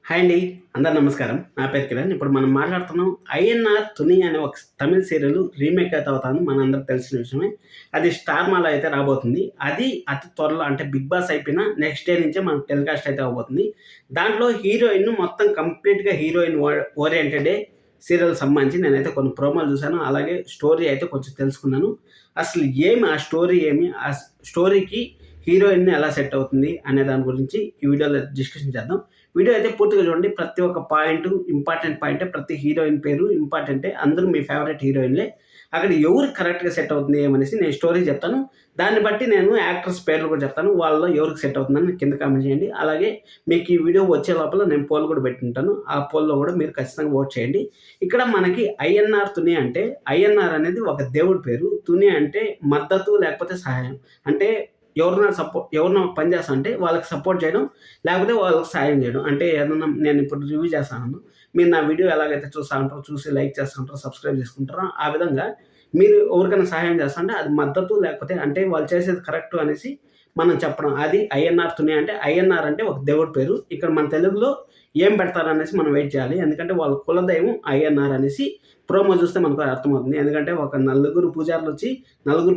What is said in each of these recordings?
Hi అండి. అందరు నమస్కారం. నా పేరు కిరణ్. ఇప్పుడు మనం మాట్లాడుతున్నాం 'ఐఎన్ఆర్ తుని' అనే ఒక తమిళ్ సీరియల్ రీమేక్ అయితే అవుతాంది. మనందరికి తెలిసిన విషయమే. అది స్టార్ మాలో అయితే రాబోతుంది. అది అతి త్వరలో అంటే 'బిగ్ బాస్' అయిపోయిన నెక్స్ట్ డే నుంచే మనకు టెలికాస్ట్ అయితే అవ్వబోతుంది. దాంట్లో హీరోయిన్ మొత్తం కంప్లీట్‌గా హీరోయిన్ ఓరియెంటెడే సీరియల్‌కి సంబంధించి నేనైతే కొన్ని ప్రోమోలు చూసాను. అలాగే స్టోరీ అయితే కొంచెం తెలుసుకున్నాను. అసలు ఏమి ఆ స్టోరీ ఏమి? ఆ స్టోరీకి హీరోయిన్ ఎలా సెట్ అవుతుంది అనే దాని గురించి ఈ వీడియోలో డిస్కషన్ చేద్దాం. వీడియో అయితే పూర్తిగా చూడండి. ప్రతి ఒక్క పాయింట్ ఇంపార్టెంట్ పాయింటే. ప్రతి హీరోయిన్ పేరు ఇంపార్టెంటే. అందరూ మీ ఫేవరెట్ హీరోయిన్‌లే. అక్కడ ఎవరికి కరెక్ట్‌గా సెట్ అవుతుంది ఏమనేసి నేను స్టోరీ చెప్తాను. దాన్ని బట్టి నేను యాక్టర్స్ పేర్లు కూడా చెప్తాను. వాళ్ళలో ఎవరికి సెట్ అవుతుందని కింద కామెంట్ చేయండి. అలాగే మీకు ఈ వీడియో వచ్చే లోపల నేను పోల్ కూడా పెట్టుంటాను. ఆ పోల్‌లో కూడా మీరు ఖచ్చితంగా ఓట్ చేయండి. ఇక్కడ మనకి ఐఎన్ఆర్ తుని అంటే ఐఎన్ఆర్ అనేది ఒక దేవుడి పేరు. తుని అంటే మద్దతు లేకపోతే సహాయం. అంటే ఎవరినో పని చేస్తా అంటే వాళ్ళకి సపోర్ట్ చేయడం, లేకపోతే వాళ్ళకి సాయం చేయడం. అంటే ఏదన్నా నేను ఇప్పుడు రివ్యూ చేస్తాను. మీరు నా వీడియో ఎలాగైతే చూస్తా ఉంటారో, చూసి లైక్ చేస్తా ఉంటారో, సబ్స్క్రైబ్ చేసుకుంటారో, ఆ విధంగా మీరు ఎవరికైనా సహాయం చేస్తా అంటే అది మద్దతు లేకపోతే అంటే వాళ్ళు చేసేది కరెక్ట్ అనేసి మనం చెప్పడం. అది ఐఎన్ఆర్ తుని అంటే ఐఎన్ఆర్ అంటే ఒక దేవుడి పేరు. ఇక్కడ మన తెలుగులో ఏం పెడతారనేసి మనం వెయిట్ చేయాలి. ఎందుకంటే వాళ్ళ కులదైవం ఐఎన్ఆర్ అనేసి ప్రోమో చూస్తే మనకు అర్థమవుతుంది. ఎందుకంటే ఒక నలుగురు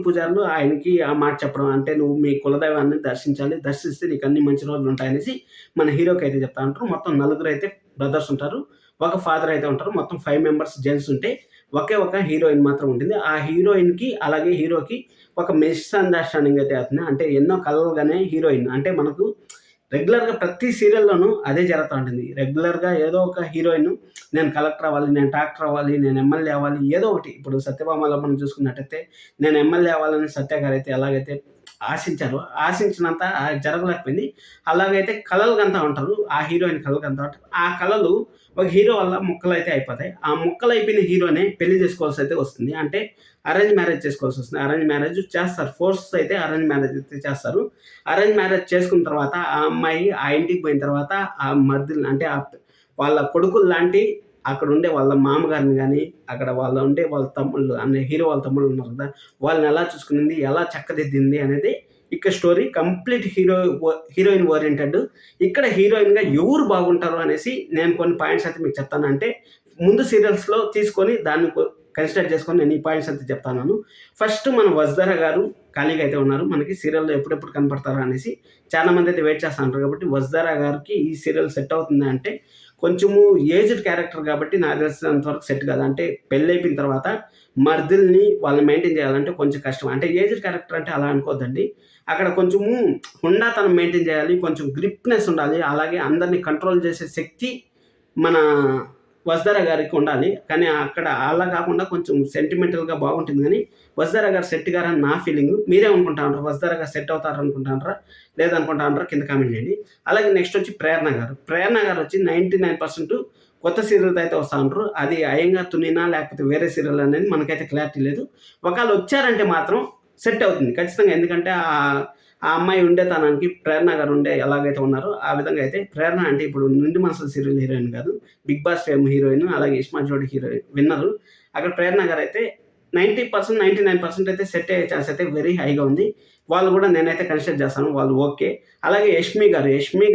పూజారులు ఆయనకి ఆ మాట చెప్పడం. అంటే నువ్వు మీ కులదైవాన్ని దర్శించాలి. దర్శిస్తే నీకు అన్ని మంచి రోజులు ఉంటాయనేసి మన హీరోకి అయితే చెప్తా ఉంటారు. మొత్తం నలుగురు అయితే బ్రదర్స్ ఉంటారు. ఒక ఫాదర్ అయితే ఉంటారు. మొత్తం 5 మెంబర్స్ జెంట్స్ ఉంటే ఒకే ఒక హీరోయిన్ మాత్రం ఉంటుంది. ఆ హీరోయిన్‌కి అలాగే హీరోకి ఒక మిస్‌అండర్‌స్టాండింగ్ అయితే అవుతుంది. అంటే ఎన్నో కలలుగానే హీరోయిన్ అంటే మనకు రెగ్యులర్‌గా ప్రతి సీరియల్‌లోనూ అదే జరుగుతా ఉంటుంది. రెగ్యులర్‌గా ఏదో ఒక హీరోయిన్ నేను కలెక్టర్ అవ్వాలి, నేను డాక్టర్ అవ్వాలి, నేను ఎమ్మెల్యే అవ్వాలి ఏదో ఒకటి. ఇప్పుడు సత్యభామలో మనం చూసుకున్నట్టయితే నేను ఎమ్మెల్యే అవ్వాలని సత్య గారైతే ఎలాగైతే ఆశించారో, ఆశించినంత జరగలేకపోయింది. అలాగైతే కలలుగంతా ఉంటారు. ఆ హీరోయిన్ కలలుగంతా ఉంటారు. ఆ కలలు ఒక హీరో వల్ల ముక్కలైతే అయిపోతాయి. ఆ ముక్కలైపోయిన హీరోనే పెళ్లి చేసుకోవాల్సి అయితే వస్తుంది. అంటే అరేంజ్ మ్యారేజ్ చేసుకోవాల్సి వస్తుంది. అరేంజ్ మ్యారేజ్ చేస్తారు. ఫోర్స్ అయితే అరేంజ్ మ్యారేజ్ అయితే చేస్తారు. అరేంజ్ మ్యారేజ్ చేసుకున్న తర్వాత ఆ అమ్మాయి ఆ ఇంటికి పోయిన తర్వాత ఆ మర్దుల్ని అంటే వాళ్ళ కొడుకుల్లాంటి అక్కడుండే వాళ్ళ మామగారిని గాని, అక్కడ వాళ్ళ తమ్ముళ్ళు హీరో వాళ్ళ తమ్ముళ్ళు ఉన్నారు కదా! వాళ్ళని ఎలా చూసుకునింది, ఎలా చక్కదిద్దింది అనేది ఇక్కడ స్టోరీ కంప్లీట్ హీరోయిన్ ఓరియెంటెడ్. ఇక్కడ హీరోయిన్‌గా ఎవరు బాగుంటారు అనేసి నేను కొన్ని పాయింట్స్ అయితే మీకు చెప్తాను. అంటే ముందు సీరియల్స్‌లో తీసుకొని దాన్ని కన్సిడర్ చేసుకొని నేను ఈ పాయింట్స్ అయితే చెప్తాన్నాను. ఫస్ట్ మన వసుధర గారు ఖాళీగా అయితే ఉన్నారు. మనకి సీరియల్‌లో ఎప్పుడెప్పుడు కనపడతారా అనేసి చాలామంది అయితే వెయిట్ చేస్తా ఉంటారు కాబట్టి వసుధర గారికి ఈ సీరియల్ సెట్ అవుతుందా అంటే కొంచెము ఏజ్డ్ క్యారెక్టర్ కాబట్టి నాకు తెలిసినంత వరకు సెట్ కాదు. అంటే పెళ్లయిపోయిన తర్వాత మర్దుల్ని వాళ్ళని మెయింటైన్ చేయాలంటే కొంచెం కష్టం. అంటే ఏజ్డ్ క్యారెక్టర్ అంటే అలా అనుకోవద్దండి. అక్కడ కొంచెము హుందాతనం మెయింటైన్ చేయాలి. కొంచెం గ్రిప్‌నెస్ ఉండాలి. అలాగే అందరిని కంట్రోల్ చేసే శక్తి మన వసుధర గారికి ఉండాలి. కానీ అక్కడ అలా కాకుండా కొంచెం సెంటిమెంటల్‌గా బాగుంటుంది గానీ, వసుధర గారు సెట్ గారని నా ఫీలింగు. మీరేమనుకుంటా ఉంటారు? వసుధర గారు సెట్ అవుతారనుకుంటాండ్రా? లేదనుకుంటాండ్రా? కింద కామెంట్ చేయండి. అలాగే నెక్స్ట్ వచ్చి ప్రేరణ గారు. ప్రేరణ గారు వచ్చి 99% కొత్త సీరియల్‌తో అయితే వస్తా ఉంటరు. అది అయ్యంగార్ తునినా లేకపోతే వేరే సీరియల్ అనేది మనకైతే క్లారిటీ లేదు. ఒకవేళ వచ్చారంటే మాత్రం సెట్ అవుతుంది ఖచ్చితంగా. ఎందుకంటే ఆ అమ్మాయి ఉండేతనానికి ప్రేరణ గారు ఎలాగైతే ఉన్నారో ఆ విధంగా అయితే ప్రేరణ అంటే ఇప్పుడు 'నిండు మనసుల' సీరియల్ హీరోయిన్ కాదు. 'Bigg Boss' fame heroine. అలాగే 'ఇస్మా జోడి' హీరోయిన్ విన్నరు. అక్కడ ప్రేరణ గారైతే 90%, 99% అయితే సెట్ అయ్యే ఛాన్స్ అయితే వెరీ హైగా ఉంది. వాళ్ళు కూడా నేనైతే కన్సిడర్ చేస్తాను. వాళ్ళు ఓకే. అలాగే యష్మి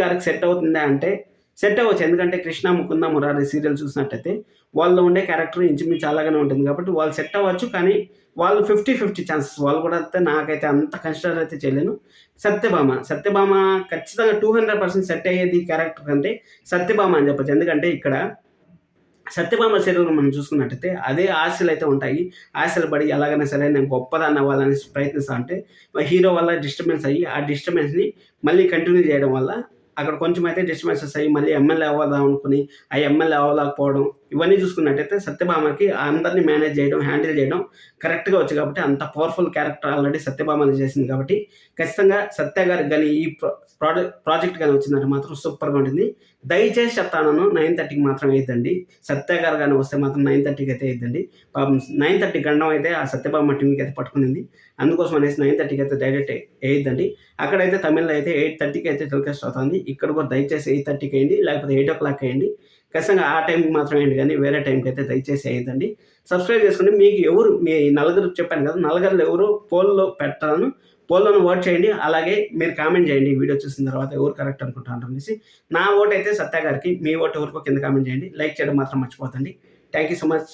గారికి సెట్ అవుతుందా అంటే సెట్ అవ్వచ్చు. ఎందుకంటే 'కృష్ణ ముకుంద మురారి' సీరియల్ చూసినట్టయితే వాళ్ళలో ఉండే క్యారెక్టర్ ఇంచుమించు అలాగానే ఉంటుంది కాబట్టి వాళ్ళు సెట్ అవ్వచ్చు. కానీ వాళ్ళు 50-50 ఛాన్సెస్. వాళ్ళు కూడా అయితే నాకైతే అంత కన్సిడర్ అయితే చేయలేను. సత్యభామ ఖచ్చితంగా 200% సెట్ అయ్యేది క్యారెక్టర్ కంటే సత్యభామ అని చెప్పొచ్చు. ఎందుకంటే ఇక్కడ సత్యభామ సీరియల్‌లో మనం చూసుకున్నట్టయితే అదే ఆశలైతే ఉంటాయి. ఆశలు పడి ఎలాగైనా సరే నేను గొప్పదాన్ని అవ్వాలనేసి ప్రయత్నిస్తా ఉంటే హీరో వల్ల డిస్టర్బెన్స్ అయ్యి ఆ డిస్టర్బెన్స్‌ని మళ్ళీ కంటిన్యూ చేయడం వల్ల అక్కడ కొంచెం అయితే డిస్టర్బెన్సెస్ అయ్యి మళ్ళీ ఎమ్మెల్యే అవ్వదాం అనుకుని ఆ ఎమ్మెల్యే అవ్వలేకపోవడం ఇవన్నీ చూసుకున్నట్టయితే సత్యభామకి అందరిని మేనేజ్ చేయడం, హ్యాండిల్ చేయడం కరెక్ట్‌గా వచ్చు కాబట్టి అంత పవర్‌ఫుల్ క్యారెక్టర్ ఆల్రెడీ సత్యభామనే చేసింది కాబట్టి ఖచ్చితంగా సత్య గారికి గాని ఈ ప్రాజెక్ట్ గాని వచ్చిందంటే మాత్రం సూపర్‌గా ఉంటుంది. దయచేసి చెప్తాను 9:30కి మాత్రం వేయద్దండి. సత్య గారు గాని వస్తే మాత్రం 9:30కి అయితే వేయద్దండి. పాపం 9:30 గండం అయితే ఆ సత్యభామ టీమ్‌కి అయితే పట్టుకునింది. అందుకోసం అనేసి 9:30కి అయితే డైరెక్ట్ వేయద్దండి. అక్కడైతే తమిళ్‌లో అయితే 8:30కి అయితే టెలికాస్ట్ అవుతుంది. ఇక్కడ కూడా దయచేసి 8:30కి వేయండి. లేకపోతే 8:00 వేయండి. ఖచ్చితంగా ఆ టైంకి మాత్రం వేయండి కానీ వేరే టైంకి అయితే దయచేసి వేయద్దండి. సబ్స్క్రైబ్ చేసుకోండి. మీకు ఎవరు మీ నలుగురు చెప్పాను కదా! నలుగురిలో ఎవరు పోల్‌లో పెడతాను. పోల్లోనే ఓట్ చేయండి. అలాగే మీరు కామెంట్ చేయండి వీడియో చూసిన తర్వాత ఎవరు కరెక్ట్ అనుకుంటారు అనేసి. నా ఓట్ అయితే సత్య గారికి. మీ ఓటు ఎవరికో కింద కామెంట్ చేయండి. లైక్ చేయడం మాత్రం మర్చిపోకండి. Thank you so much.